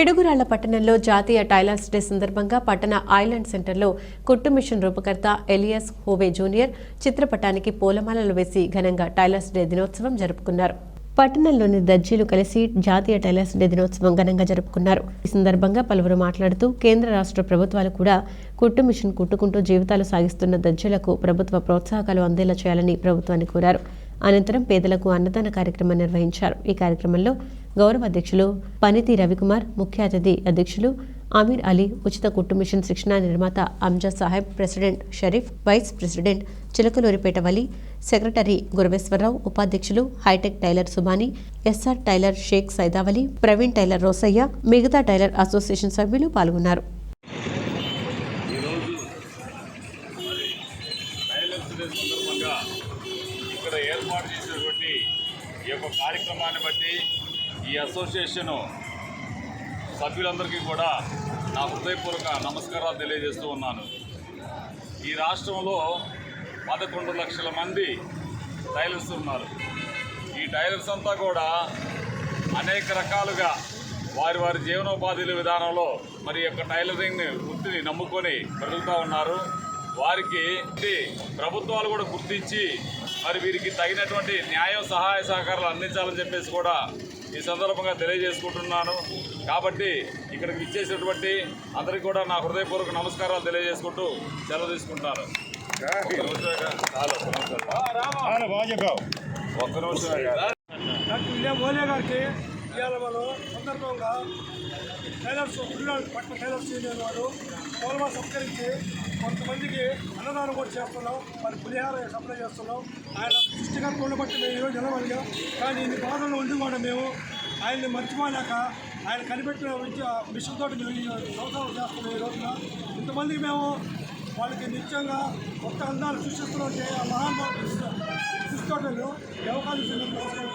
పిడుగురాళ్ల పట్టణంలో జాతీయ tailors day సందర్భంగా పట్టణ ఐలాండ్ సెంటర్లో కుట్టు మిషన్ రూపకర్త ఎలియాస్ హోవే జూనియర్ చిత్రపటానికి పూలమాలలు వేసి ఘనంగా టైలర్స్ డే దినోత్సవం జరుపుకున్నారు. పట్టణంలోని దర్జీలు కలిసి జాతీయ టైలర్స్ డే దినోత్సవం ఘనంగా జరుపుకున్నారు. ఈ సందర్భంగా పలువురు మాట్లాడుతూ కేంద్ర రాష్ట్ర ప్రభుత్వాలు కూడా కుట్టు మిషన్ కుట్టుకుంటూ జీవితాలు సాగిస్తున్న దర్జీలకు ప్రభుత్వ ప్రోత్సాహకాలు అందేలా చేయాలని ప్రభుత్వాన్ని కోరారు. అనంతరం పేదలకు అన్నదాన కార్యక్రమం నిర్వహించారు. ఈ కార్యక్రమంలో గౌరవ అధ్యక్షులు పనితి రవికుమార్, ముఖ్య అతిథి అధ్యక్షులు అమీర్ అలీ, ఉచిత కుట్టు మిషన్ శిక్షణ నిర్మాత Amjad Saheb, president Sharif, vice president Chilakaluripet Vali, secretary Guraveswararao, ఉపాధ్యక్షులు hitech tailor Subani, SR tailor Shaik Saidavali, Praveen tailor Rosaiah, మిగతా టైలర్ అసోసియేషన్ సభ్యులు పాల్గొన్నారు. ఇక్కడ ఏర్పాటు చేసినటువంటి ఈ యొక్క కార్యక్రమాన్ని బట్టి ఈ అసోసియేషన్ సభ్యులందరికీ కూడా నా హృదయపూర్వక నమస్కారాలు తెలియజేస్తూ ఉన్నాను. ఈ రాష్ట్రంలో 11 లక్షల మంది టైలర్స్ ఉన్నారు. ఈ టైలర్స్ అంతా కూడా అనేక రకాలుగా వారి జీవనోపాధి విధానంలో మరి యొక్క టైలరింగ్ వృత్తిని నమ్ముకొని బ్రతుకుతూ ఉన్నారు. వారికి ప్రభుత్వాలు కూడా గుర్తించి మరి వీరికి తగినటువంటి న్యాయం, సహాయ సహకారాలు అందించాలని చెప్పేసి కూడా ఈ సందర్భంగా తెలియజేసుకుంటున్నాను. కాబట్టి ఇక్కడికి ఇచ్చేసినటువంటి అందరికీ కూడా నా హృదయపూర్వక నమస్కారాలు తెలియజేసుకుంటూ సెలవు తీసుకుంటాను. ఒక్క నిమిషం డాక్టర్ విలియం ఓలే గారికి ఇవాళ మనం సందర్భంగా టైలర్స్ పట్టణ టైలర్స్ యూనియన్ వారు పూలమా సంస్కరించి కొంతమందికి అన్నదానం కూడా చేస్తున్నాం. మరి పులిహార సప్లై చేస్తున్నాం. ఆయన సృష్టికర్తలను బట్టి మేము ఈరోజు నిలబడిగా, కానీ ఇన్ని బాధలు ఉండి కూడా మేము ఆయన్ని మర్చిపోలేక ఆయన కనిపెట్టిన మిషన్ తోటి మేము సంవత్సరాలు చేస్తున్నాం. ఈ రోజున ఇంతమందికి మేము వాళ్ళకి నిత్యంగా కొత్త అందాలు సృష్టిస్తున్నాం. ఆ మహానుభావులు సృష్టితోటలు అవకాశం నమస్కారం.